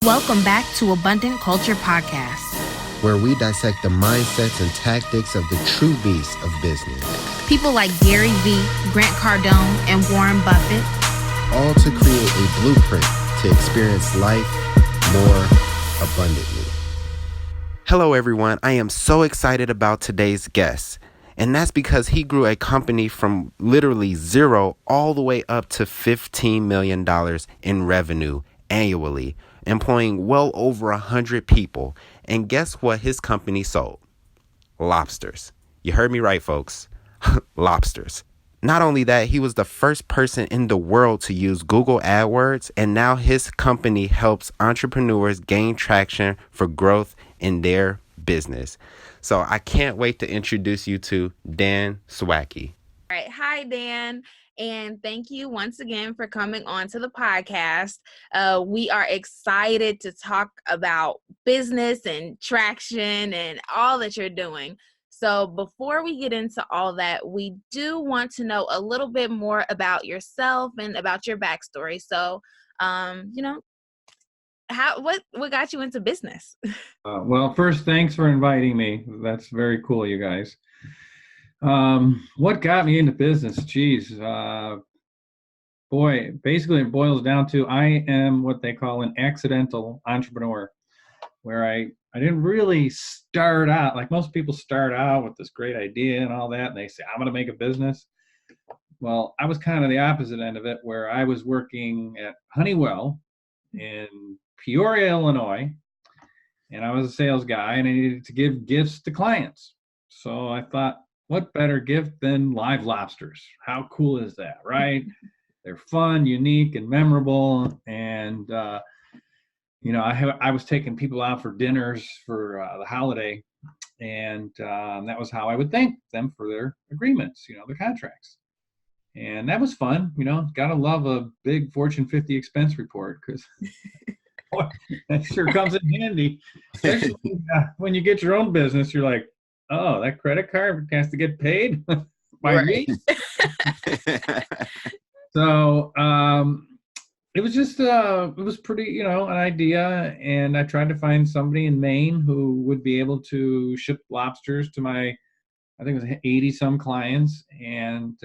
Welcome back to Abundant Culture Podcast, where we dissect the mindsets and tactics of the true beasts of business. People like Gary Vee, Grant Cardone, and Warren Buffett. All to create a blueprint to experience life more abundantly. Hello, everyone. I am so excited about today's guest. And that's because he grew a company from literally zero all the way up to $15 million in revenue annually, employing well over 100 people. And guess what his company sold? Lobsters. You heard me right, folks. Lobsters. Not only that, he was the first person in the world to use Google AdWords, and now his company helps entrepreneurs gain traction for growth in their business. So I can't wait to introduce you to Dan Zawacki. All right. Hi, Dan. And thank you once again for coming on to the podcast. We are excited to talk about business and traction and all that you're doing. So before we get into all that, we do want to know a little bit more about yourself and about your backstory. So, what got you into business? Well, first, thanks for inviting me. That's very cool, you guys. What got me into business? Geez, basically it boils down to I am what they call an accidental entrepreneur, where I didn't really start out like most people start out with this great idea and all that, and they say, I'm going to make a business. Well, I was kind of the opposite end of it, where I was working at Honeywell in Peoria, Illinois, and I was a sales guy, and I needed to give gifts to clients. So I thought, what better gift than live lobsters? How cool is that, right? They're fun, unique, and memorable. And, I was taking people out for dinners for the holiday, and that was how I would thank them for their agreements, their contracts. And that was fun, gotta love a big Fortune 50 expense report, because that sure comes in handy, especially when you get your own business. You're like, oh, that credit card has to get paid by me. So it was just, it was pretty, an idea. And I tried to find somebody in Maine who would be able to ship lobsters to I think it was 80 some clients. And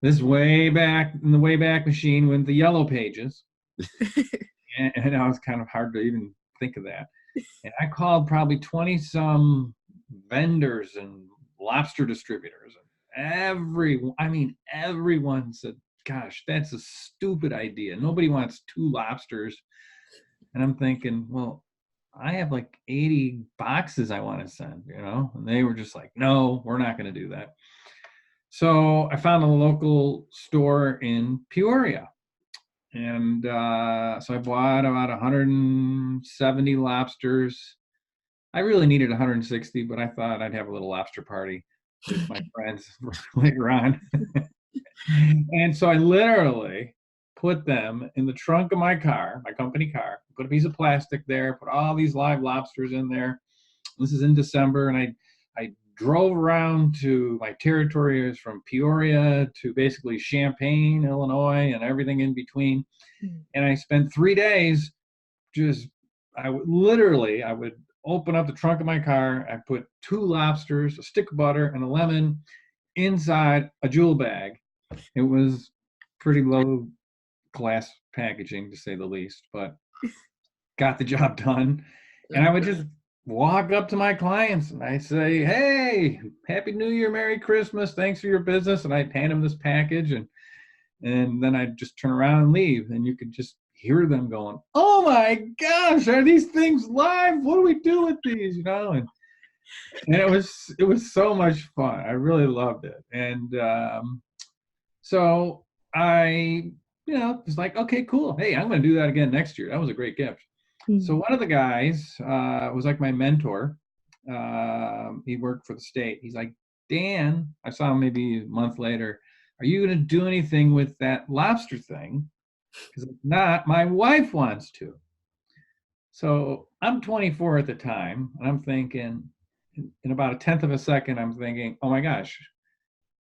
this way back in the Wayback Machine with the yellow pages. And it was kind of hard to even think of that. And I called probably 20 some vendors and lobster distributors. Everyone said, gosh, that's a stupid idea. Nobody wants 2 lobsters. And I'm thinking, well, I have like 80 boxes I want to send, and they were just like, no, we're not going to do that. So I found a local store in Peoria. And so I bought about 170 lobsters. I really needed 160, but I thought I'd have a little lobster party with my friends later on. And so I literally put them in the trunk of my car, my company car, put a piece of plastic there, put all these live lobsters in there. This is in December, and I drove around to my territories from Peoria to basically Champaign, Illinois, and everything in between. And I spent 3 days I would open up the trunk of my car. I put 2 lobsters, a stick of butter, and a lemon inside a jewel bag. It was pretty low class packaging, to say the least, but got the job done. And I would just walk up to my clients and I'd say, hey, Happy New Year, Merry Christmas, thanks for your business. And I'd hand them this package, and then I'd just turn around and leave. And you could just hear them going, oh my gosh, are these things live? What do we do with these? And it was so much fun. I really loved it. And so I, was like, okay, cool. Hey, I'm going to do that again next year. That was a great gift. So one of the guys was like my mentor. He worked for the state. He's like, Dan, I saw him maybe a month later. Are you going to do anything with that lobster thing? Because if not, my wife wants to. So I'm 24 at the time, and I'm thinking, in about 1/10 of a second, I'm thinking, oh my gosh,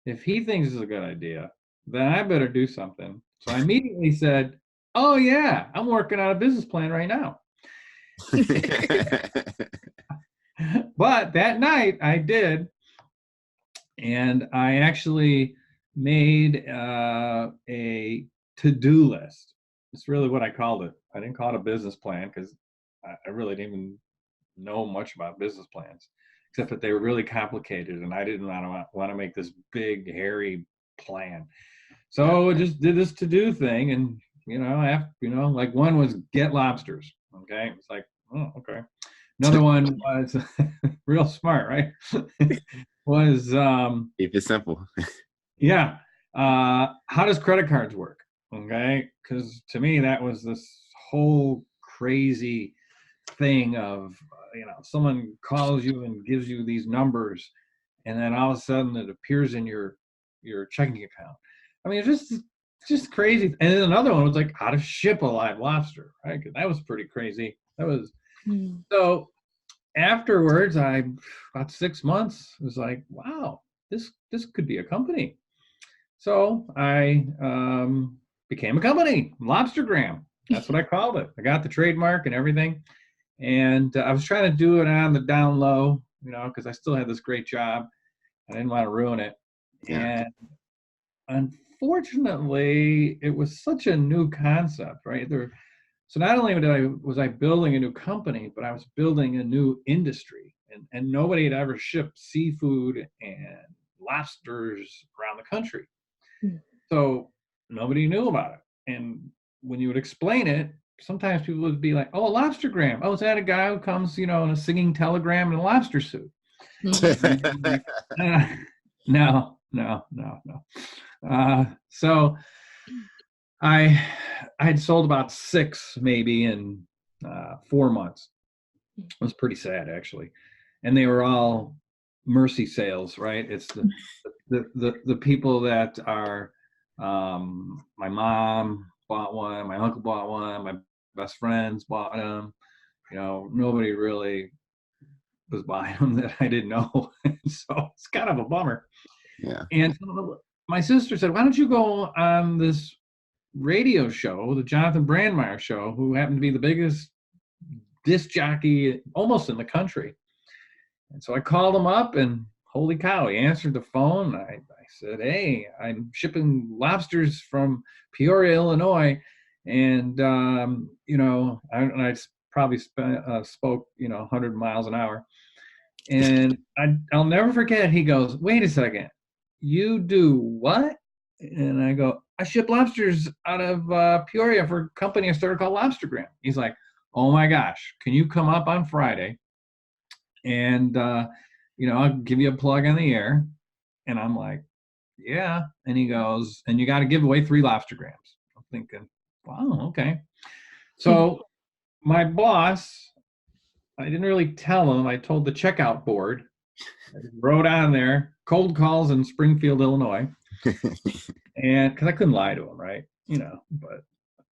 if he thinks it's a good idea, then I better do something. So I immediately said, oh yeah, I'm working on a business plan right now. But that night I did, and I actually made a to-do list. It's really what I called it. I didn't call it a business plan because I really didn't even know much about business plans, except that they were really complicated, and I didn't want to make this big, hairy plan. So I just did this to-do thing, and like one was get lobsters. Okay, it's like, oh, okay. Another one was real smart, right? was Keep it simple. yeah. How does credit cards work? Okay, because to me that was this whole crazy thing of someone calls you and gives you these numbers, and then all of a sudden it appears in your checking account. I mean, it's just crazy. And then another one was like how to ship a live lobster, right? 'Cause that was pretty crazy. That was so. Afterwards, about 6 months, was like, wow, this could be a company. So I became a company, Lobster Gram. That's what I called it. I got the trademark and everything. And I was trying to do it on the down low, because I still had this great job. I didn't want to ruin it. Yeah. And unfortunately, it was such a new concept, right? So not only was I building a new company, but I was building a new industry. And nobody had ever shipped seafood and lobsters around the country. So nobody knew about it. And when you would explain it, sometimes people would be like, oh, a lobster gram. Oh, is that a guy who comes, in a singing telegram in a lobster suit? Like, no. So I had sold about 6 maybe in 4 months. It was pretty sad, actually. And they were all mercy sales, right? It's the people that are, my mom bought one, my uncle bought one, my best friends bought them. Nobody really was buying them that I didn't know. So it's kind of a bummer. Yeah. And so my sister said, why don't you go on this radio show, the Jonathan Brandmeier show, who happened to be the biggest disc jockey almost in the country. And so I called him up, and holy cow, he answered the phone. I said, hey, I'm shipping lobsters from Peoria, Illinois. And, I probably spoke, 100 miles an hour. And I'll never forget, he goes, wait a second, you do what? And I go, I ship lobsters out of Peoria for a company I started called Lobster Gram. He's like, oh my gosh, can you come up on Friday? And, I'll give you a plug on the air. And I'm like, yeah. And he goes, and you got to give away 3 lobster grams. I'm thinking, wow, okay. So my boss, I didn't really tell him. I told the checkout board. I wrote on there, cold calls in Springfield, Illinois. And because I couldn't lie to him, right? But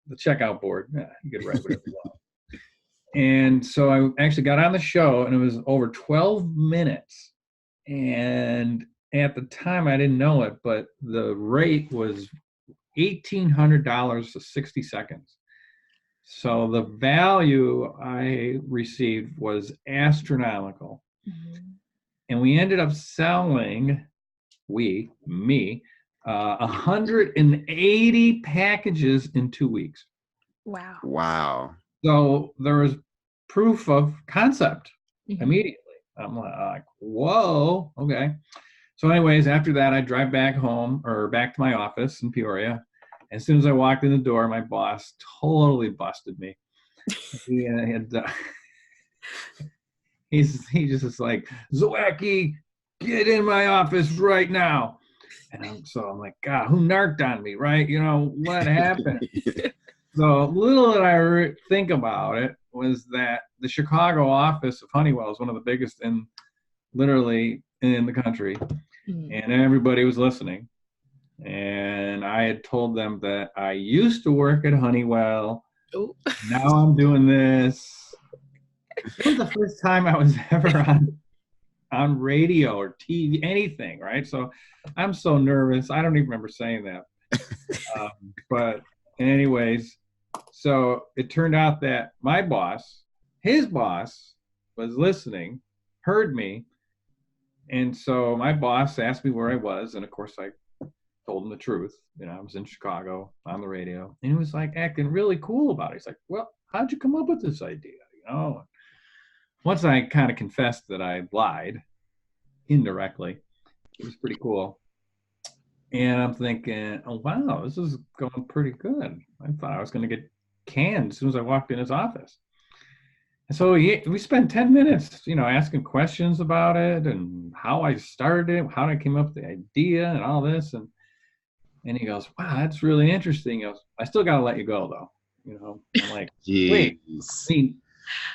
the checkout board, you could write whatever you want. And so I actually got on the show, and it was over 12 minutes. And at the time, I didn't know it, but the rate was $1,800 to 60 seconds. So the value I received was astronomical. And we ended up selling, 180 packages in 2 weeks. Wow. So there was proof of concept immediately. I'm like, whoa, okay. So anyways, after that, I drive back home, or back to my office in Peoria. As soon as I walked in the door, my boss totally busted me. He's just was like, Zawacki, get in my office right now. And I'm like, God, who narked on me, right? What happened? So little that I think about it was that the Chicago office of Honeywell is one of the biggest literally in the country. And everybody was listening. And I had told them that I used to work at Honeywell. Now I'm doing this. It was the first time I was ever on radio or TV, anything, right? So I'm so nervous. I don't even remember saying that. But anyways, So it turned out that my boss, his boss, was listening, heard me. And so my boss asked me where I was. And of course, I told him the truth. You know, I was in Chicago on the radio. And he was like acting really cool about it. He's like, well, how'd you come up with this idea? You know, once I kind of confessed that I lied indirectly, it was pretty cool. And I'm thinking, oh, wow, this is going pretty good. I thought I was going to get canned as soon as I walked in his office. And so we spent 10 minutes, you know, asking questions about it and how I started it, how I came up with the idea and all this. And he goes, wow, that's really interesting. He goes, I still got to let you go, though. You know, I'm like, wait, I mean,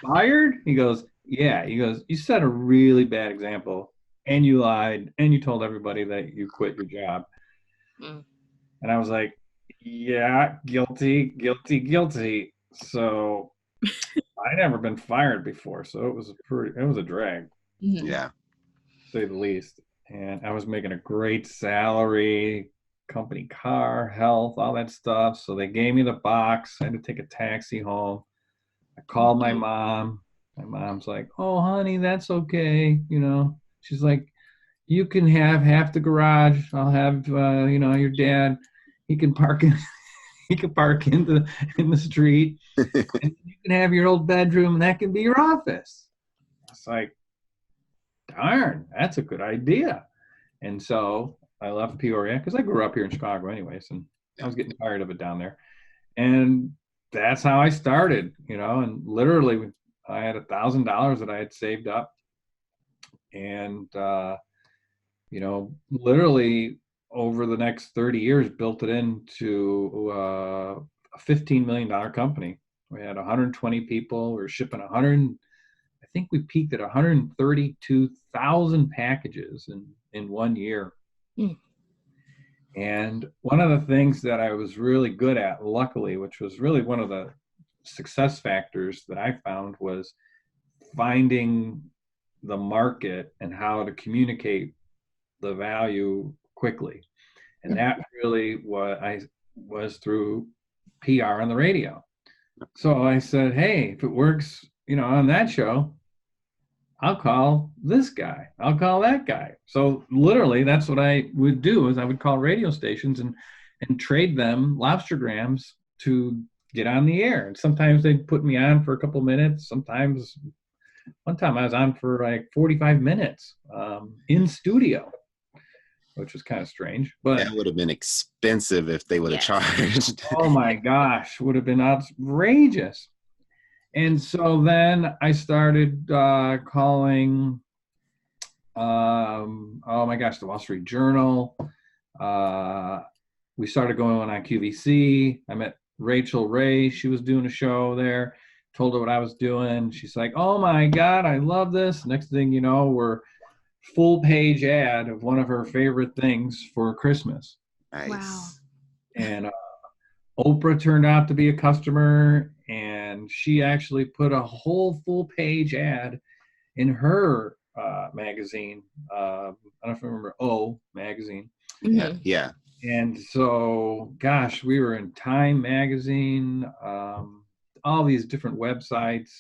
fired? He goes, yeah. He goes, you set a really bad example and you lied and you told everybody that you quit your job. Mm. And I was like, yeah, guilty. So I'd never been fired before. So it was a drag. Yeah. To say the least. And I was making a great salary, company car, health, all that stuff. So they gave me the box. I had to take a taxi home. I called my mom. My mom's like, oh, honey, that's okay. You know, she's like, you can have half the garage. I'll have, you know, your dad. He can park in the street. And you can have your old bedroom, and that can be your office. It's like, darn, that's a good idea. And so I left Peoria because I grew up here in Chicago anyways, and I was getting tired of it down there. And that's how I started, you know, and literally I had $1,000 that I had saved up. And, you know, literally over the next 30 years, built it into a $15 million company. We had 120 people. We were shipping I think we peaked at 132,000 packages in 1 year. Mm. And one of the things that I was really good at, luckily, which was really one of the success factors that I found, was finding the market and how to communicate the value quickly. And that really was through PR on the radio. So I said, hey, if it works, you know, on that show, I'll call this guy. I'll call that guy. So literally that's what I would do, is I would call radio stations and trade them Lobster Grams to get on the air. And sometimes they'd put me on for a couple minutes. Sometimes one time I was on for like 45 minutes in studio, which was kind of strange. But that would have been expensive if they would have charged. Oh my gosh, would have been outrageous. And so then I started calling, oh my gosh, the Wall Street Journal. We started going on QVC. I met Rachael Ray. She was doing a show there. Told her what I was doing. She's like, oh my God, I love this. Next thing you know, we're full page ad of one of her favorite things for Christmas. Nice. Wow. And Oprah turned out to be a customer, and she actually put a whole full page ad in her magazine. I don't know if you remember magazine. Mm-hmm. Yeah. And so, gosh, we were in Time magazine, all these different websites.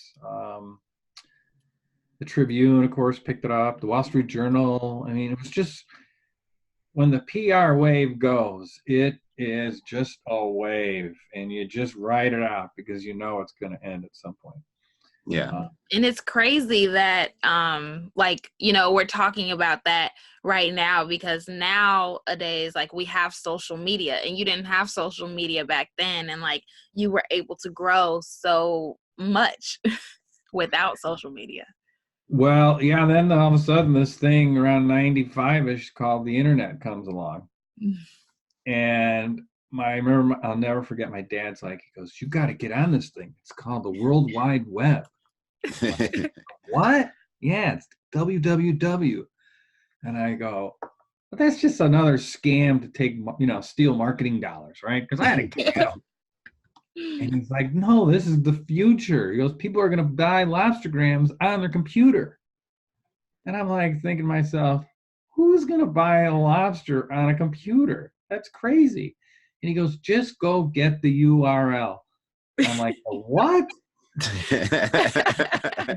The Tribune, of course, picked it up. The Wall Street Journal. I mean, it was just, when the PR wave goes, it is just a wave, and you just ride it out because you know it's going to end at some point. Yeah. And it's crazy that, like, you know, we're talking about that right now, because nowadays, like, we have social media, and you didn't have social media back then. And like, you were able to grow so much without social media. Well, yeah, then all of a sudden this thing around 95-ish called the internet comes along. And I remember, I'll never forget, my dad's like, he goes, you got to get on this thing. It's called the World Wide Web. Like, what? Yeah, it's www. And I go, but that's just another scam to take, you know, steal marketing dollars, right? Because I had to get them. And he's like, no, this is the future. He goes, people are going to buy Lobster Grams on their computer. And I'm like thinking to myself, who's going to buy a lobster on a computer? That's crazy. And he goes, just go get the URL. I'm like, what? Yeah,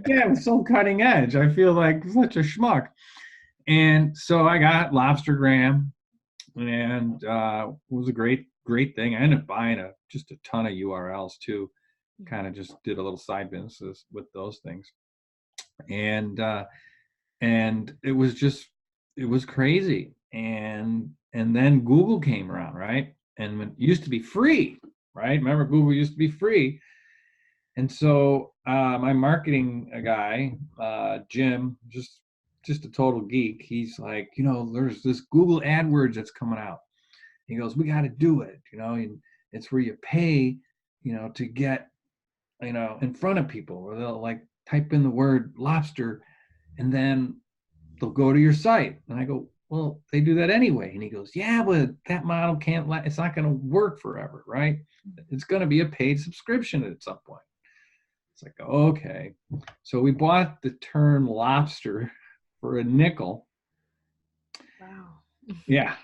it was so cutting edge. I feel like such a schmuck. And so I got Lobster Gram, and it was a great thing. I ended up buying just a ton of URLs too. Kind of just did a little side businesses with those things. And it was crazy. And then Google came around, right? And it used to be free, right? Remember, Google used to be free. And so my marketing guy, Jim, just a total geek, he's like, there's this Google AdWords that's coming out. He goes, we got to do it. And it's where you pay, to get, in front of people, where they'll like type in the word lobster, and then they'll go to your site. And I go, well, they do that anyway. And he goes, yeah, but that model it's not going to work forever, right? It's going to be a paid subscription at some point. It's like, okay. So we bought the term lobster for a nickel. Wow. Yeah.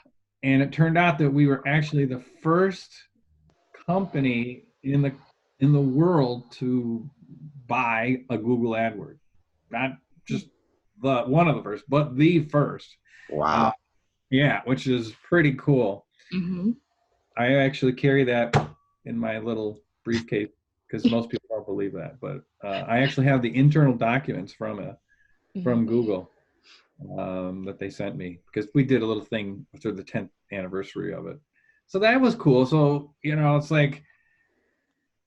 And it turned out that we were actually the first company in the world to buy a Google AdWord. Not just one of the first, but the first. Wow. Yeah, which is pretty cool. Mm-hmm. I actually carry that in my little briefcase because most people don't believe that. But I actually have the internal documents from Google that they sent me, because we did a little thing for the 10th anniversary of it. So that was cool. So, it's like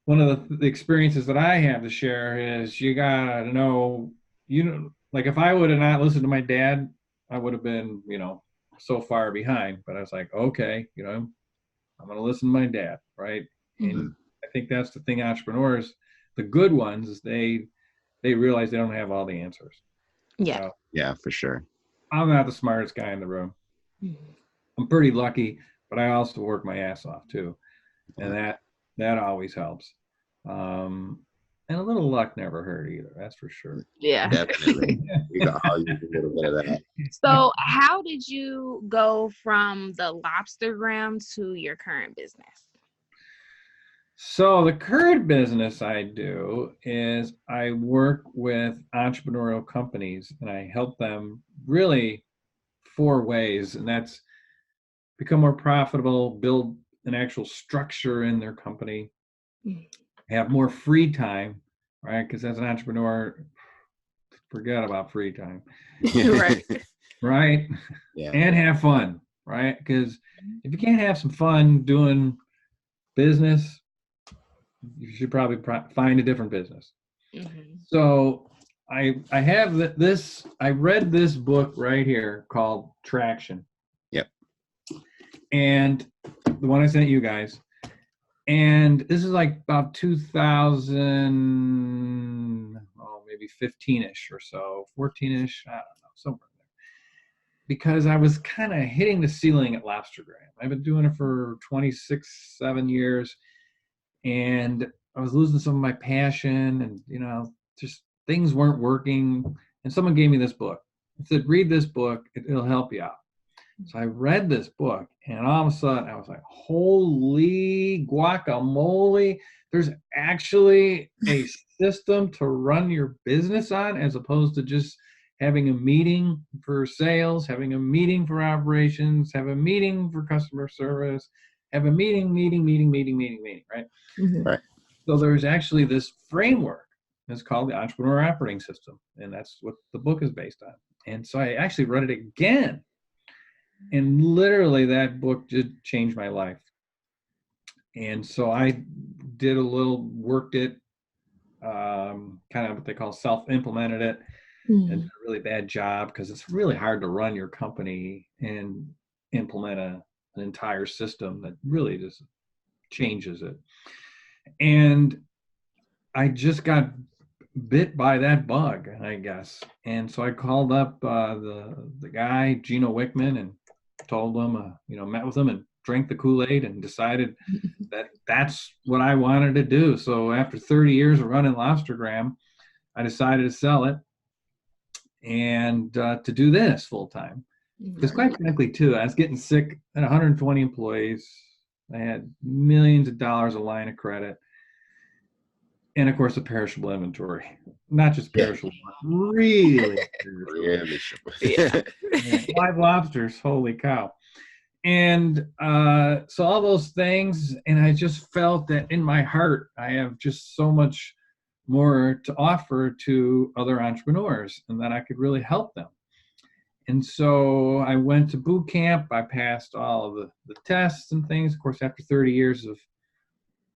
one of the experiences that I have to share is you got to know, like if I would have not listened to my dad, I would have been, so far behind. But I was like, okay, I'm going to listen to my dad, right? Mm-hmm. And I think that's the thing, entrepreneurs, the good ones, is they realize they don't have all the answers. Yeah. So, yeah, for sure. I'm not the smartest guy in the room. Mm-hmm. I'm pretty lucky, but I also work my ass off too. And that always helps. And a little luck never hurt either. That's for sure. Yeah. Definitely. We got all use a little bit of that. So how did you go from the Lobster Gram to your current business? So the current business I do is I work with entrepreneurial companies, and I help them really 4 ways. And that's become more profitable, build an actual structure in their company, have more free time, right? Because as an entrepreneur, forget about free time. Right. Right? Yeah. And have fun, right? Because if you can't have some fun doing business, you should probably find a different business. Mm-hmm. So I have this, I read this book right here called Traction. Yep. And the one I sent you guys. And this is like about 2000, maybe 15-ish or so, 14-ish, I don't know, somewhere there. Because I was kind of hitting the ceiling at Lobster Gram. I've been doing it for 7 years, and I was losing some of my passion, and just things weren't working. And someone gave me this book. It said, read this book, it'll help you out. So I read this book, and all of a sudden I was like, holy guacamole, there's actually a system to run your business on, as opposed to just having a meeting for sales, having a meeting for operations, have a meeting for customer service, have a meeting, right? Mm-hmm. Right. So there's actually this framework. It's called the Entrepreneur Operating System, and that's what the book is based on. And so I actually read it again. And literally that book did change my life. And so I did worked it, kind of what they call self-implemented it, and did a really bad job, because it's really hard to run your company and implement an entire system that really just changes it. And I just got bit by that bug, I guess. And so I called up the guy, Gino Wickman, and told him, met with him and drank the Kool-Aid, and decided that that's what I wanted to do. So after 30 years of running Lobster Gram, I decided to sell it and to do this full time. Because quite frankly, too, I was getting sick. I had 120 employees. I had millions of dollars of line of credit. And of course, a perishable inventory, not just Yeah. perishable, really perishable. Really sure. Yeah. Live lobsters, holy cow. And so all those things, and I just felt that in my heart, I have just so much more to offer to other entrepreneurs and that I could really help them. And so I went to boot camp. I passed all of the tests and things. Of course, after 30 years of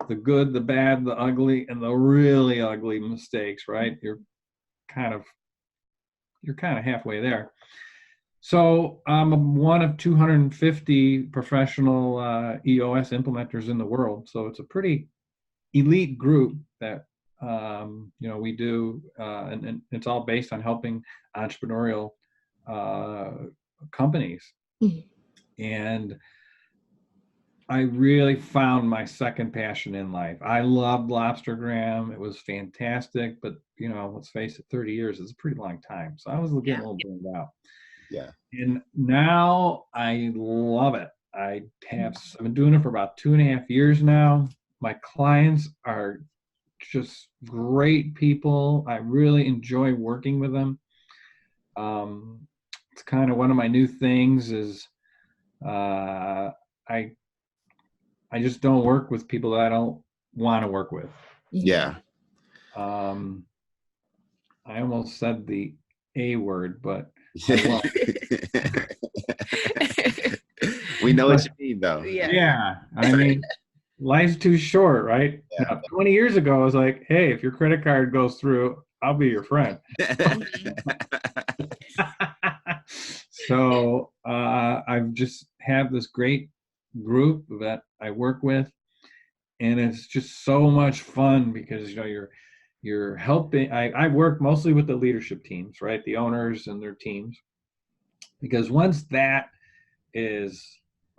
the good, the bad, the ugly, and the really ugly mistakes, right? You're kind of halfway there. So I'm one of 250 professional EOS implementers in the world. So it's a pretty elite group that we do, and it's all based on helping entrepreneurial companies. And I really found my second passion in life. I loved Lobster Gram. It was fantastic, but let's face it, 30 years is a pretty long time. So I was getting a little burned out. Yeah. And now I love it. I've been doing it for about 2.5 years now. My clients are just great people. I really enjoy working with them. It's kind of one of my new things is I just don't work with people that I don't want to work with. Yeah. I almost said the A word, but I won't. We know what you mean, though. Yeah. I mean, life's too short, right? Yeah. Now, 20 years ago, I was like, hey, if your credit card goes through, I'll be your friend. So I've just have this great group that I work with, and it's just so much fun because you're helping. I work mostly with the leadership teams, right? The owners and their teams, because once that is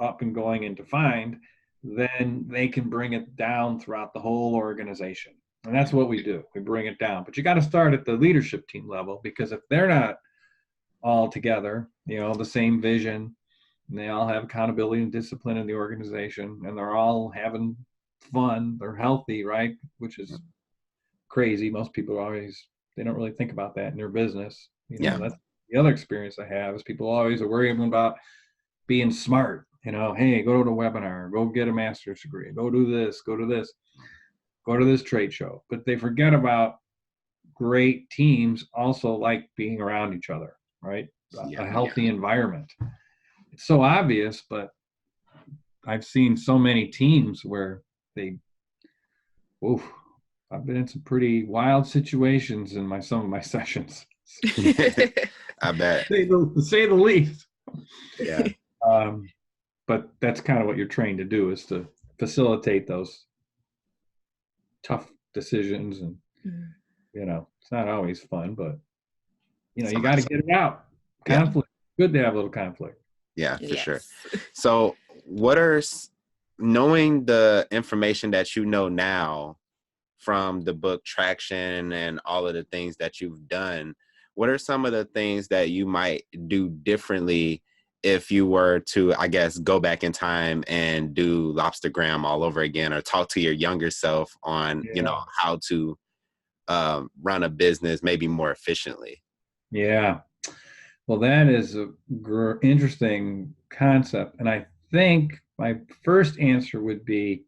up and going and defined, then they can bring it down throughout the whole organization. And that's what we do. We bring it down. But you got to start at the leadership team level, because if they're not all together, the same vision, and they all have accountability and discipline in the organization, and they're all having fun, they're healthy, right? Which is crazy. Most people they don't really think about that in their business. That's the other experience I have is people always are worrying about being smart. Hey, go to a webinar, go get a master's degree, go do this, go to this trade show. But they forget about great teams also like being around each other, right? A healthy environment. It's so obvious, but I've seen so many teams where I've been in some pretty wild situations in some of my sessions. I bet. To say the least. Yeah. But that's kind of what you're trained to do, is to facilitate those tough decisions. And, it's not always fun, but, you got to get it out. Conflict. Good to have a little conflict. Yeah, for sure. So knowing the information that you know now from the book Traction and all of the things that you've done, what are some of the things that you might do differently if you were to, I guess, go back in time and do Lobster Gram all over again, or talk to your younger self on, how to run a business maybe more efficiently? Yeah. Well, that is a interesting concept. And I think my first answer would be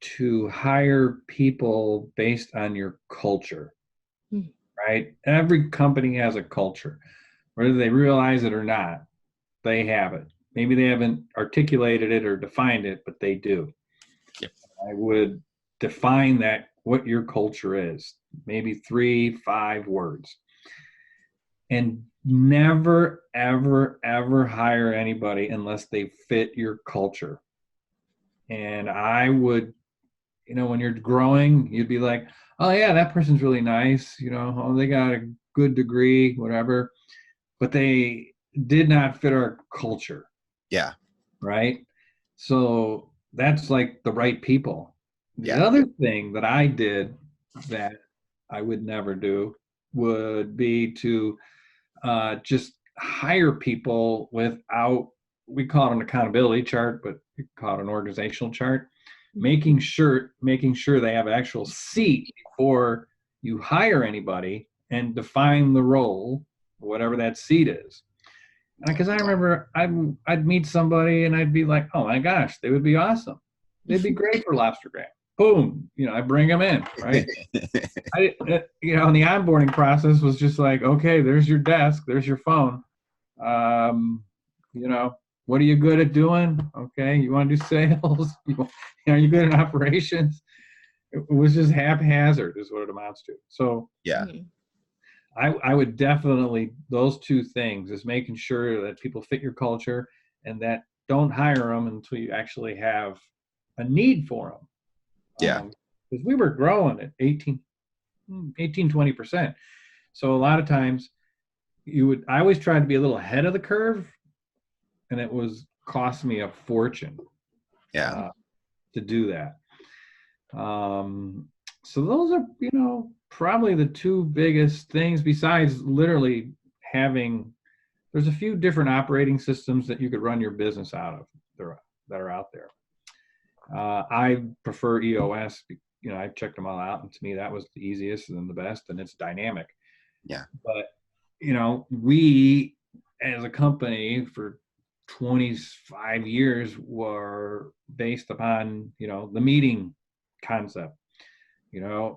to hire people based on your culture, right? Every company has a culture, whether they realize it or not. They have it. Maybe they haven't articulated it or defined it, but they do. Yep. I would define that, what your culture is, maybe 3-5 words. And never, ever, ever hire anybody unless they fit your culture. And I would, when you're growing, you'd be like, oh yeah, that person's really nice. Oh, they got a good degree, whatever, but they did not fit our culture. Yeah. Right. So that's like the right people. Yeah. The other thing that I did that I would never do would be to just hire people without, we call it an accountability chart, but you call it an organizational chart. making sure they have an actual seat before you hire anybody, and define the role, whatever that seat is. Because I remember I'd meet somebody and I'd be like, oh my gosh, they would be awesome. They'd be great for Lobster Gram. Boom, I bring them in, right? And the onboarding process was just like, okay, there's your desk, there's your phone. What are you good at doing? Okay, you want to do sales? Are you good at operations? It was just haphazard is what it amounts to. So yeah. I would definitely, those two things is making sure that people fit your culture, and that don't hire them until you actually have a need for them. Yeah. Because we were growing at 20%. So a lot of times I always tried to be a little ahead of the curve, and it was cost me a fortune to do that. So those are, probably the two biggest things, besides literally there's a few different operating systems that you could run your business out of that are out there. I prefer EOS. I've checked them all out, and to me that was the easiest and the best, and it's dynamic. Yeah. But we as a company for 25 years were based upon the meeting concept.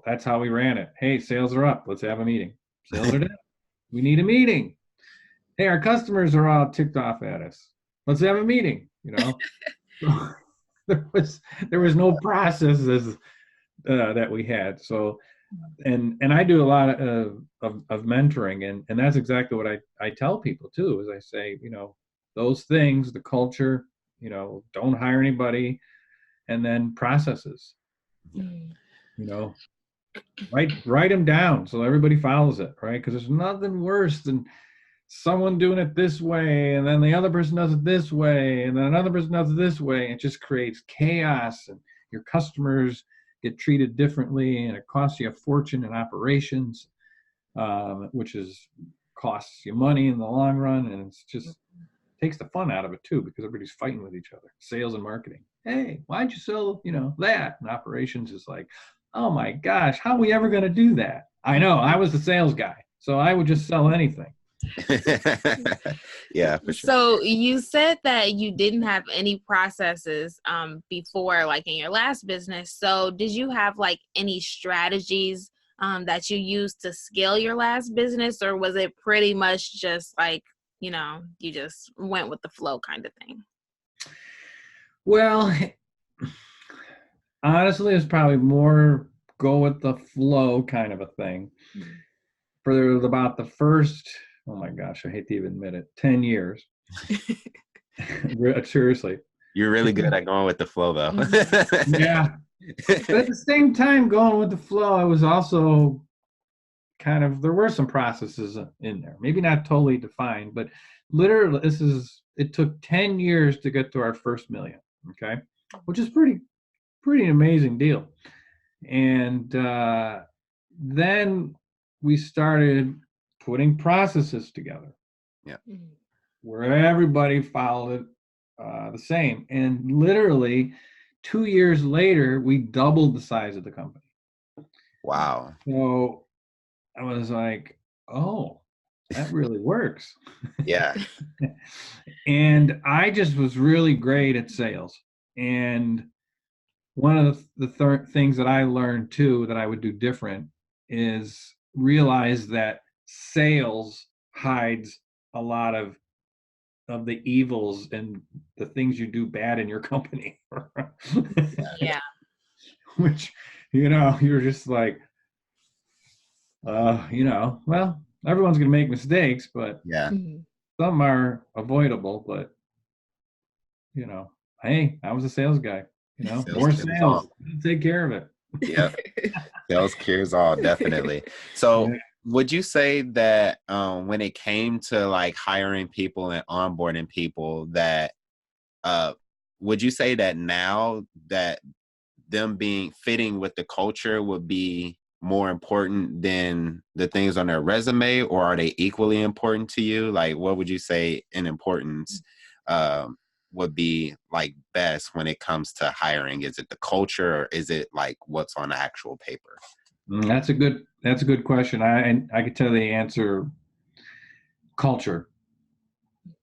That's how we ran it. Hey, sales are up. Let's have a meeting. Sales are down. We need a meeting. Hey, our customers are all ticked off at us. Let's have a meeting. There was no processes that we had. So, and I do a lot of mentoring, and that's exactly what I tell people too. Is I say, those things, the culture, don't hire anybody, and then processes. Write them down so everybody follows it, right? Because there's nothing worse than someone doing it this way, and then the other person does it this way, and then another person does it this way. It just creates chaos, and your customers get treated differently, and it costs you a fortune in operations, which costs you money in the long run, and it's just takes the fun out of it too, because everybody's fighting with each other. Sales and marketing. Hey, why'd you sell, that? And operations is like, oh my gosh, how are we ever going to do that? I know, I was the sales guy, so I would just sell anything. Yeah, for sure. So you said that you didn't have any processes before, like in your last business. So did you have like any strategies that you used to scale your last business, or was it pretty much just like, you just went with the flow kind of thing? Well, honestly, it's probably more go with the flow kind of a thing. For about the first, oh my gosh, I hate to even admit it, 10 years. Seriously. You're really good at going with the flow, though. Yeah. But at the same time, going with the flow, I was also there were some processes in there. Maybe not totally defined, but literally, it took 10 years to get to our first million, okay? Which is pretty amazing deal. And then we started putting processes together. Yeah. Where everybody followed it the same. And literally 2 years later, we doubled the size of the company. Wow. So I was like, oh, that really works. Yeah. And I just was really great at sales. And one of the things that I learned too that I would do different is realize that sales hides a lot of the evils and the things you do bad in your company. Yeah. Which, you're just like, well, everyone's going to make mistakes, but yeah, some are avoidable, but hey, I was a sales guy, more sales, take care of it. Yeah. Sales cures all, definitely. So would you say that when it came to like hiring people and onboarding people, that would you say that now that them fitting with the culture would be more important than the things on their resume, or are they equally important to you? Like, what would you say in importance would be like best when it comes to hiring? Is it the culture, or is it like what's on the actual paper? That's a good question. I could tell the answer: culture.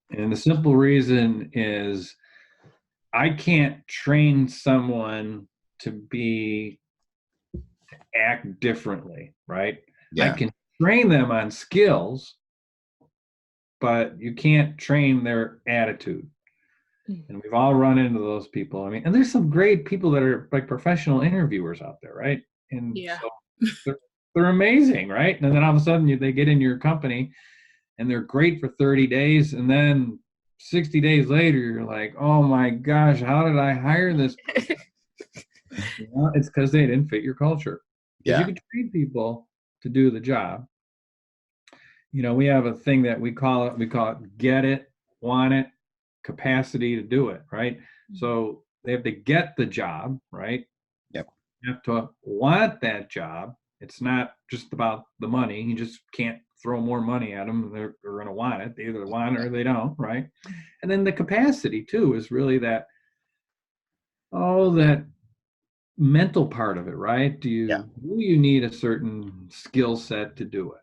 And the simple reason is I can't train someone to act differently, right? I Yeah. can train them on skills, but you can't train their attitude. And we've all run into those people. I mean, and there's some great people that are like professional interviewers out there, right? And Yeah. so they're amazing, right? And then all of a sudden they get in your company and they're great for 30 days. And then 60 days later, you're like, oh my gosh, how did I hire this person? It's because they didn't fit your culture. Because you Yeah. can train people to do the job. We have a thing that we call it get it, want it, capacity to do it, right? So they have to get the job, right? Yep. You have to want that job. It's not just about the money. You just can't throw more money at them. They're going to want it. They either want it or they don't, right? And then the capacity too is really that mental part of it, right? Do you need a certain skill set to do it,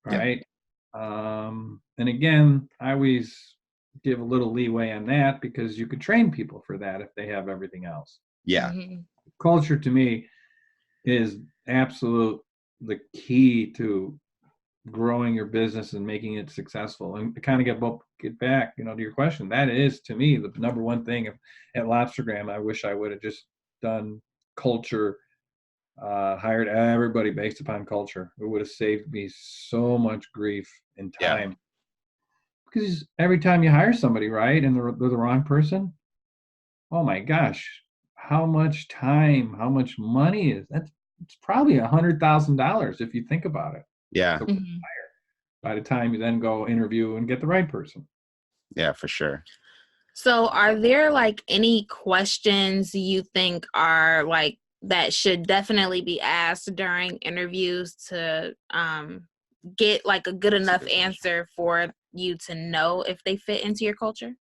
right? And again, I always give a little leeway on that because you could train people for that if they have everything else. Yeah. Culture to me is the key to growing your business and making it successful. And to kind of get back, to your question, that is to me the number one thing at Lobster Gram. I wish I would have just done culture, hired everybody based upon culture. It would have saved me so much grief and time. Yeah. Because every time you hire somebody, right, and they're the wrong person, oh my gosh, how much time, how much money it's probably $100,000 if you think about it. Yeah. By the time you then go interview and get the right person. Yeah, for sure. So are there like any questions you think are like that should definitely be asked during interviews to get like a good enough answer for you to know if they fit into your culture?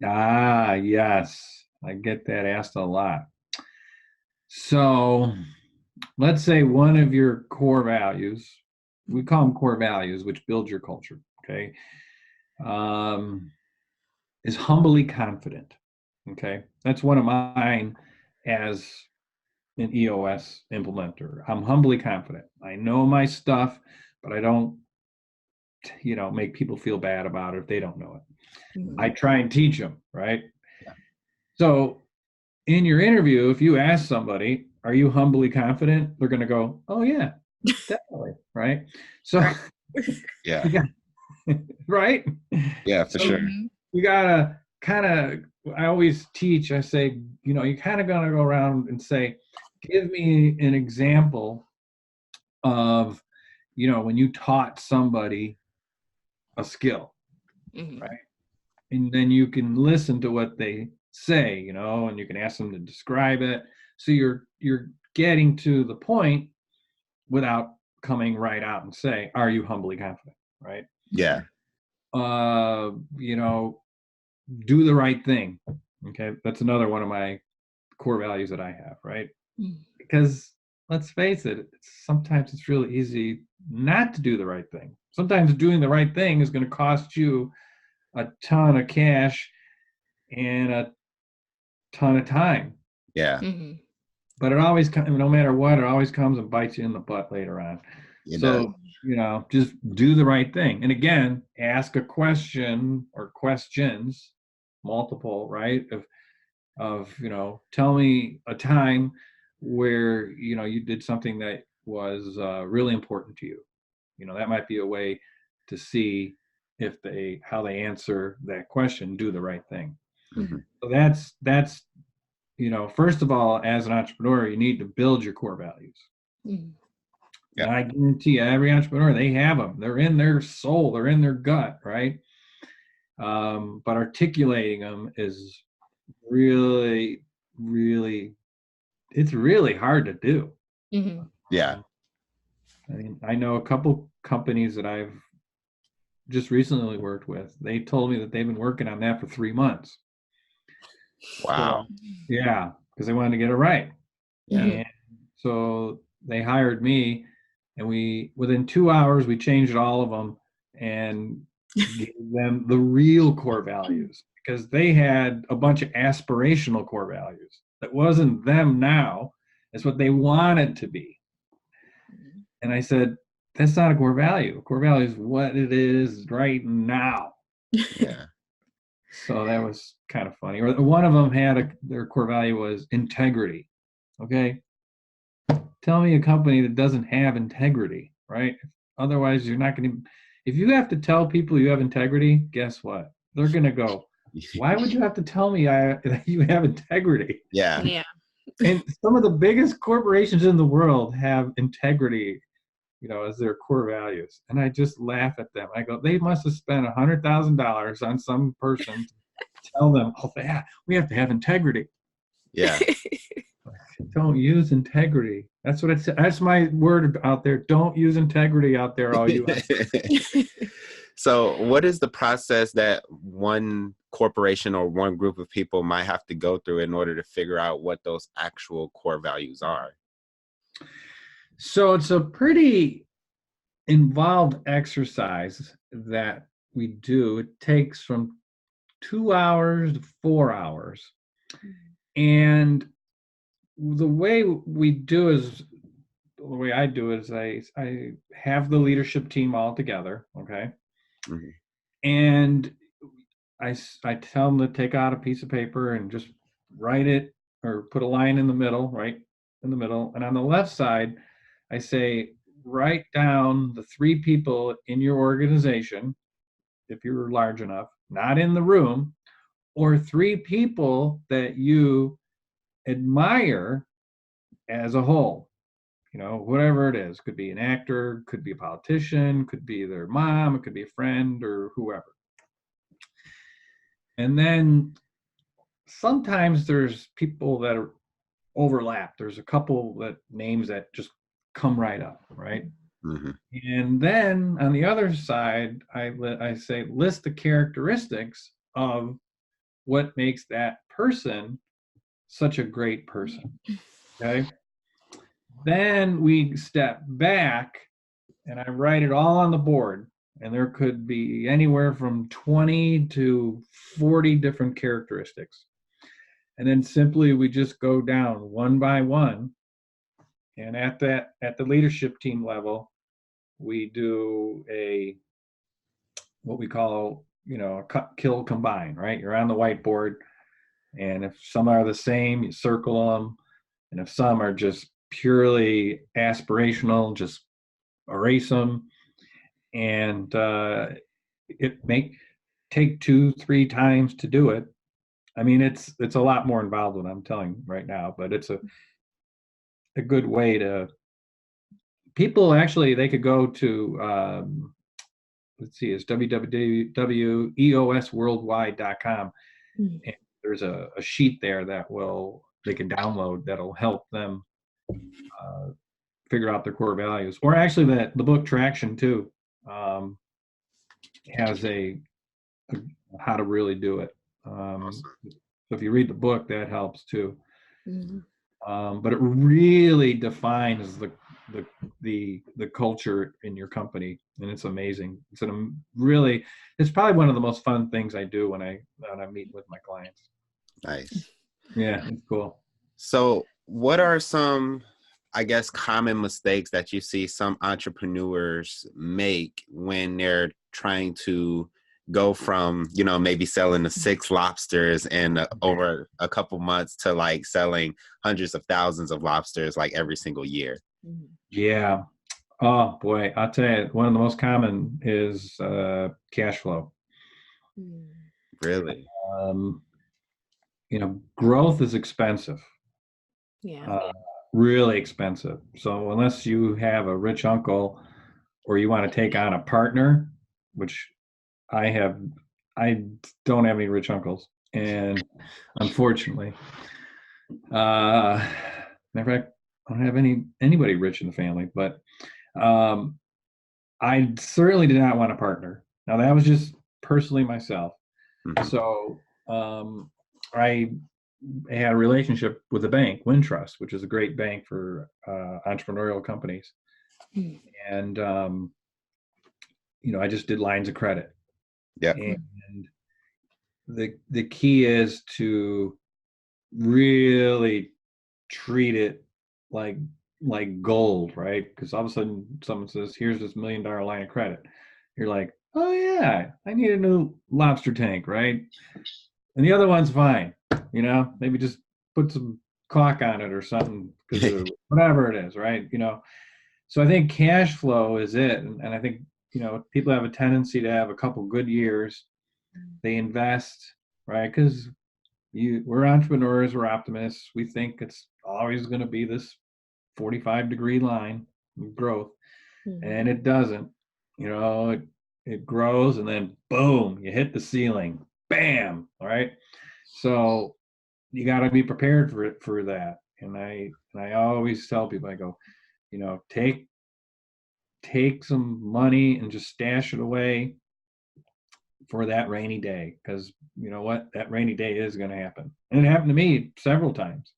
Yes. I get that asked a lot. So let's say one of your core values, we call them core values, which build your culture, okay, is humbly confident. Okay. That's one of mine as an EOS implementer. I'm humbly confident. I know my stuff, but I don't, make people feel bad about it if they don't know it. I try and teach them, right? Yeah. So in your interview, if you ask somebody, are you humbly confident? They're going to go, oh yeah, definitely. Right. So Yeah. right. Yeah, for sure. You gotta I always teach, I say, you kind of gonna go around and say, give me an example of, when you taught somebody a skill, right? And then you can listen to what they say, and you can ask them to describe it. So you're getting to the point without coming right out and say, are you humbly confident, right? Yeah. Do the right thing. Okay. That's another one of my core values that I have, right? Because let's face it, sometimes it's really easy not to do the right thing. Sometimes doing the right thing is going to cost you a ton of cash and a ton of time. Yeah. But it always comes, no matter what, it always comes and bites you in the butt later on. So, just do the right thing. And again, ask a question or questions, multiple, right? Of tell me a time where, you did something that was really important to you. That might be a way to see if how they answer that question, do the right thing. So that's first of all, as an entrepreneur, you need to build your core values. Yeah. And I guarantee you, every entrepreneur, they have them. They're in their soul. They're in their gut, right? But articulating them is really, really, it's really hard to do. Yeah. I mean, I know a couple companies that I've just recently worked with. They told me that they've been working on that for 3 months. Wow. So, yeah, because they wanted to get it right. Yeah. And so they hired me, and within 2 hours, we changed all of them and gave them the real core values, because they had a bunch of aspirational core values. That wasn't them now. It's what they wanted to be. And I said, that's not a core value. A core value is what it is right now. Yeah. So that was kind of funny. Or one of them had their core value was integrity. Okay. Tell me a company that doesn't have integrity, right? Otherwise, you're not going to. If you have to tell people you have integrity, guess what? They're going to go, why would you have to tell me that you have integrity? Yeah. Yeah. And some of the biggest corporations in the world have integrity, as their core values. And I just laugh at them. I go, they must have spent $100,000 on some person to tell them, oh, yeah, we have to have integrity. Yeah. Don't use integrity. That's what it's. That's my word out there. Don't use integrity out there, all you. So what is the process that one corporation or one group of people might have to go through in order to figure out what those actual core values are? So it's a pretty involved exercise that we do. It takes from 2 hours to 4 hours. And the way I do it is I have the leadership team all together, okay? Mm-hmm. And I tell them to take out a piece of paper and just write it, or put a line in the middle, right in the middle. And on the left side, I say, write down the 3 people in your organization, if you're large enough, not in the room, or 3 people that you admire as a whole. Whatever it is. Could be an actor, could be a politician, could be their mom, it could be a friend, or whoever. And then sometimes there's people that are overlapped. There's a couple names that just come right up, right? Mm-hmm. And then on the other side, I say, list the characteristics of what makes that person such a great person. Okay. Then we step back and I write it all on the board. And there could be anywhere from 20 to 40 different characteristics. And then simply we just go down one by one. And at the leadership team level, we do what we call, a cut, kill, combine, right? You're on the whiteboard. And if some are the same, you circle them. And if some are just purely aspirational, just erase them. And it may take 2-3 times to do it. I mean, it's a lot more involved than I'm telling you right now, but it's a good way to. People actually, they could go to let's see, it's www.eosworldwide.com. And there's a sheet there that they can download that'll help them figure out their core values. Or actually, the book Traction too has a how to really do it. Awesome. So if you read the book, that helps too. Mm-hmm. But it really defines the culture in your company, and it's amazing. It's probably one of the most fun things I do when I meet with my clients. Nice. Yeah, it's cool. So what are some, I guess, common mistakes that you see some entrepreneurs make when they're trying to go from, maybe selling the 6 lobsters in over a couple months to like selling hundreds of thousands of lobsters like every single year? Yeah. Oh boy, I'll tell you, one of the most common is cash flow. Really? Growth is expensive. Yeah. Really expensive. So unless you have a rich uncle or you want to take on a partner, which I don't have any rich uncles, and unfortunately, matter of fact, I don't have anybody rich in the family, but I certainly did not want a partner. Now that was just personally myself. Mm-hmm. So I had a relationship with a bank, Wintrust, which is a great bank for entrepreneurial companies. And, I just did lines of credit. Yeah. And the key is to really treat it like gold, right? Because all of a sudden someone says, here's this $1 million line of credit. You're like, oh yeah, I need a new lobster tank, right? And the other one's fine, maybe just put some caulk on it or something, because whatever it is, right? So I think cash flow is it. And I think, people have a tendency to have a couple good years. They invest, right? Because we're entrepreneurs, we're optimists. We think it's always going to be this 45-degree line of growth. And it doesn't. It grows and then boom, you hit the ceiling. Bam. All right. So you got to be prepared for that. And I always tell people, I go, take some money and just stash it away for that rainy day, because you know what, that rainy day is going to happen. And it happened to me several times,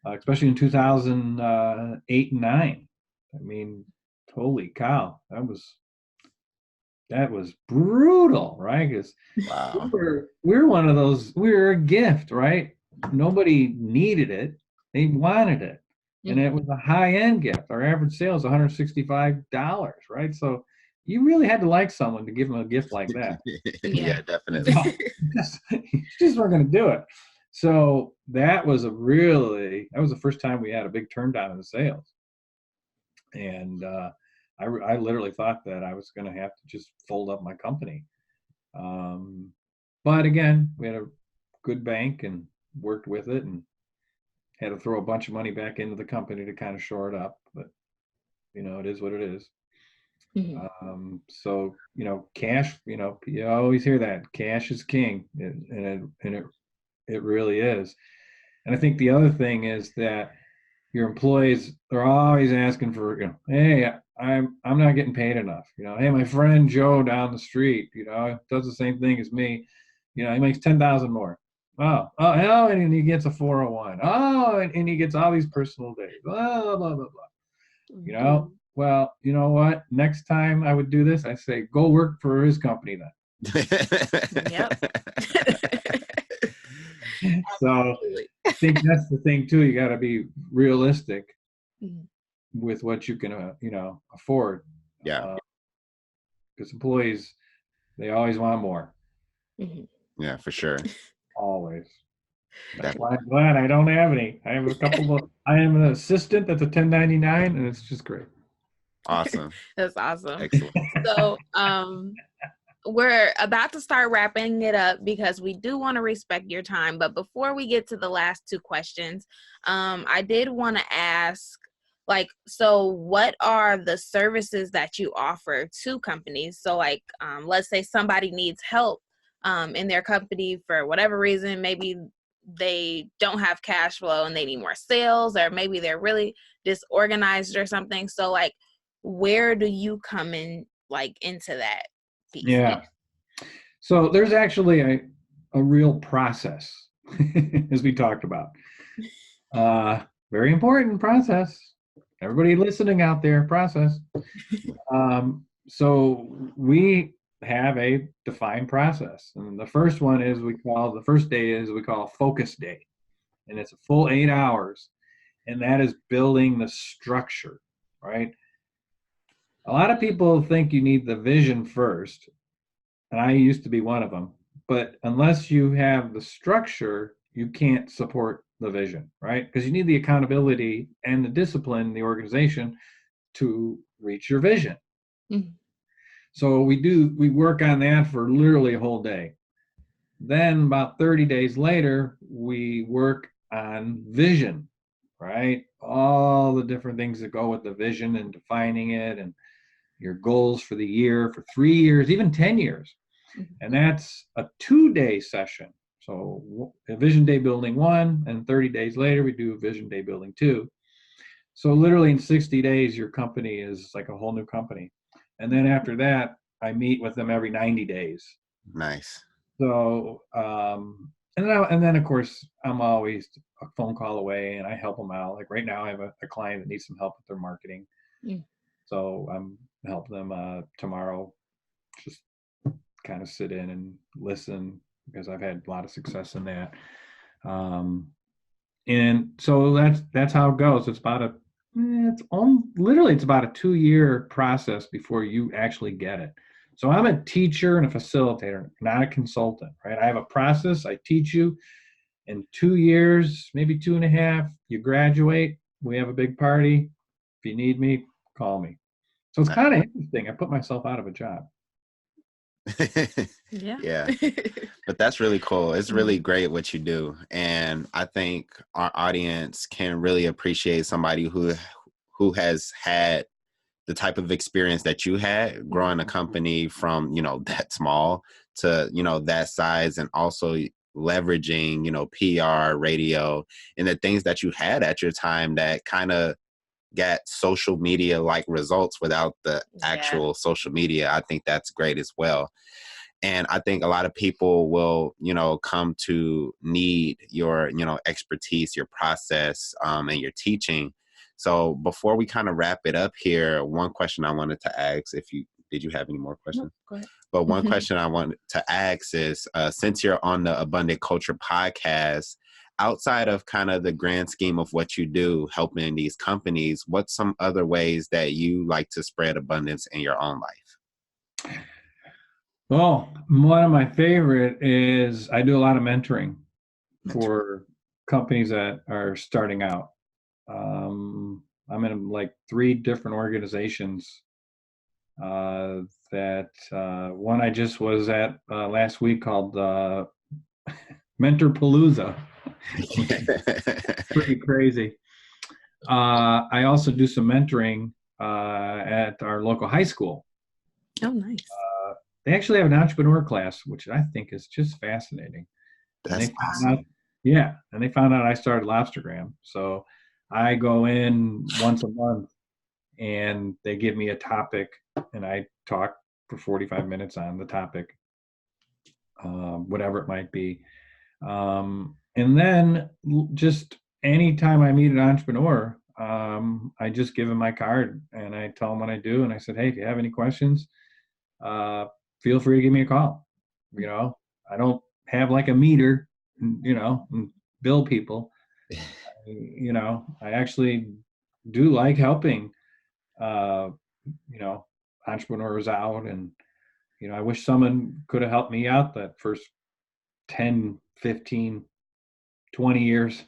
especially in 2008 and 9. I mean, holy cow, that was brutal, right? Because Wow. we're one of those, we're a gift, right? Nobody needed it, they wanted it. And it was a high-end gift. Our average sale is $165, right? So you really had to like someone to give them a gift like that. Yeah, definitely. You just weren't going to do it. So that was the first time we had a big turn down in the sales. And I literally thought that I was going to have to just fold up my company. But again, we had a good bank and worked with it and had to throw a bunch of money back into the company to kind of shore it up. But, it is what it is. So, cash, you always hear that cash is king, and it really is. And I think the other thing is that your employees, they're always asking for, hey, I'm not getting paid enough. Hey, my friend Joe down the street, does the same thing as me. He makes 10,000 more. Oh, and he gets a 401. Oh, and he gets all these personal days. Blah, blah, blah, blah. Well, you know what? Next time I would do this, I say, go work for his company then. Yep. So I think that's the thing too. You got to be realistic with what you can, afford. Yeah. Because employees, they always want more. Yeah, for sure. Always. That's why I'm glad I don't have any. I have a couple I am an assistant that's a 1099, and it's just great. Awesome. That's awesome. Excellent. So, we're about to start wrapping it up because we do want to respect your time. But before we get to the last two questions, I did want to ask, so what are the services that you offer to companies? So let's say somebody needs help in their company for whatever reason. Maybe they don't have cash flow and they need more sales, or maybe they're really disorganized or something. So where do you come in into that piece? Yeah. So there's actually a real process, as we talked about. Very important process. Everybody listening out there, process. So we have a defined process. And the first day is we call focus day. And it's a full 8 hours. And that is building the structure, right? A lot of people think you need the vision first, and I used to be one of them. But unless you have the structure, you can't support the vision, right? Because you need the accountability and the discipline in the organization to reach your vision. So we work on that for literally a whole day. Then about 30 days later, we work on vision, right? All the different things that go with the vision and defining it, and your goals for the year, for 3 years, even 10 years. And that's a 2-day session. So a Vision Day Building 1, and 30 days later, we do Vision Day Building 2. So literally in 60 days, your company is like a whole new company. And then after that, I meet with them every 90 days. Nice. So And then of course I'm always a phone call away, and I help them out. Like right now, I have a client that needs some help with their marketing, so I'm helping them tomorrow. Just kind of sit in and listen because I've had a lot of success in that. And so that's how it goes. It's about it's about a 2-year process before you actually get it. So I'm a teacher and a facilitator, not a consultant, right? I have a process. I teach you in 2 years, maybe 2.5. You graduate. We have a big party. If you need me, call me. So it's kind of interesting. I put myself out of a job. Yeah. But that's really cool. It's really great what you do. And I think our audience can really appreciate somebody who has had the type of experience that you had growing a company from, that small to, that size, and also leveraging, PR, radio, and the things that you had at your time that kind of got social media like results without the actual social media. I think that's great as well. And I think a lot of people will, come to need your, expertise, your process, and your teaching. So before we kind of wrap it up here, one question I wanted to ask, did you have any more questions? No, go ahead. But one question I wanted to ask is, since you're on the Abundant Culture podcast, outside of kind of the grand scheme of what you do, helping these companies, what's some other ways that you like to spread abundance in your own life? Well, one of my favorite is I do a lot of mentoring for companies that are starting out. I'm in like 3 different organizations that one I just was at last week called Mentorpalooza. Pretty crazy. I also do some mentoring at our local high school. Oh, nice. They actually have an entrepreneur class, which I think is just fascinating. That's awesome. And they found out I started Lobster Gram. So I go in once a month and they give me a topic and I talk for 45 minutes on the topic, whatever it might be. And then just anytime I meet an entrepreneur, I just give them my card and I tell them what I do. And I said, hey, if you have any questions, feel free to give me a call. I don't have like a meter, and bill people. I actually do like helping, entrepreneurs out. And, I wish someone could have helped me out that first 10, 15, 20 years.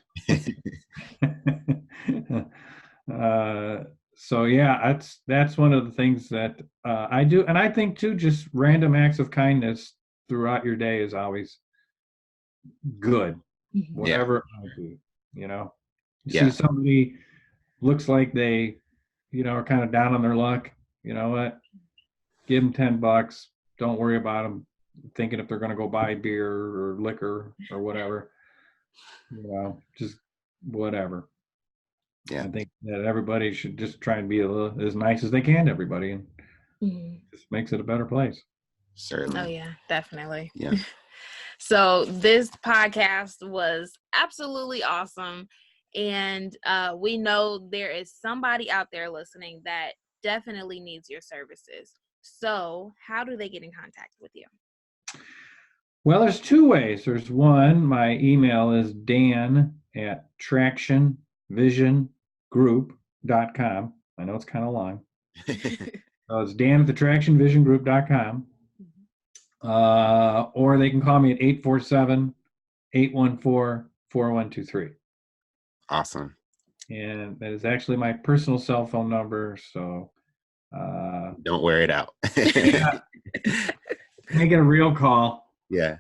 So yeah, that's one of the things that I do. And I think too, just random acts of kindness throughout your day is always good, whatever it might be. You see somebody looks like they, are kind of down on their luck. You know what? Give them $10. Don't worry about them thinking if they're going to go buy beer or liquor or whatever. Just whatever. Yeah. I think that everybody should just try and be as nice as they can to everybody, and just makes it a better place. Certainly. Oh yeah, definitely. Yeah. So this podcast was absolutely awesome. And we know there is somebody out there listening that definitely needs your services. So how do they get in contact with you? Well, there's 2 ways. There's one, my email is dan@tractionvisiongroup.com. I know it's kind of long. So it's dan@tractionvisiongroup.com. Or they can call me at 847-814-4123. Awesome. And that is actually my personal cell phone number. So don't wear it out. Make it a real call. Yeah,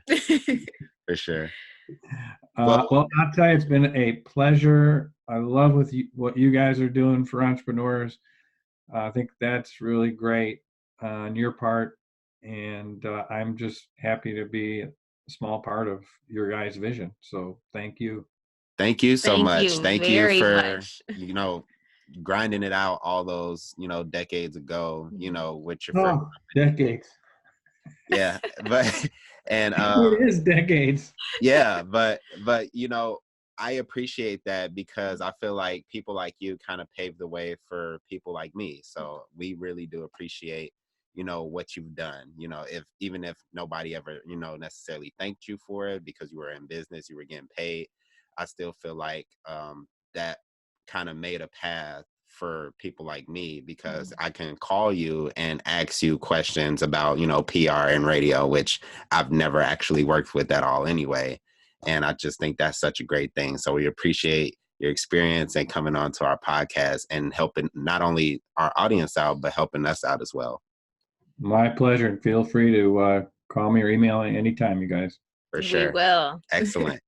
for sure. Well, I'll tell you, it's been a pleasure. I love what you guys are doing for entrepreneurs. I think that's really great on your part. And I'm just happy to be a small part of your guys' vision. So thank you. Thank you so much. Thank you for, grinding it out all those, decades ago, with your decades. Yeah, but and It is decades. yeah, but I appreciate that because I feel like people like you kind of paved the way for people like me. So we really do appreciate, what you've done. If even if nobody ever, necessarily thanked you for it because you were in business, you were getting paid, I still feel like that kind of made a path for people like me because I can call you and ask you questions about, PR and radio, which I've never actually worked with at all anyway. And I just think that's such a great thing. So we appreciate your experience and coming on to our podcast and helping not only our audience out, but helping us out as well. My pleasure. And feel free to call me or email me anytime, you guys. For We sure. will. Excellent.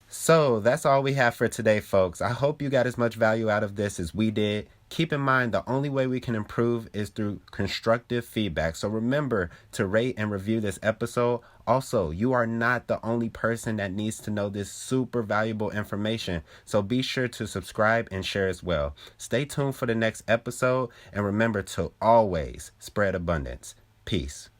So that's all we have for today, folks. I hope you got as much value out of this as we did. Keep in mind, the only way we can improve is through constructive feedback. So remember to rate and review this episode. Also, you are not the only person that needs to know this super valuable information. So be sure to subscribe and share as well. Stay tuned for the next episode. And remember to always spread abundance. Peace.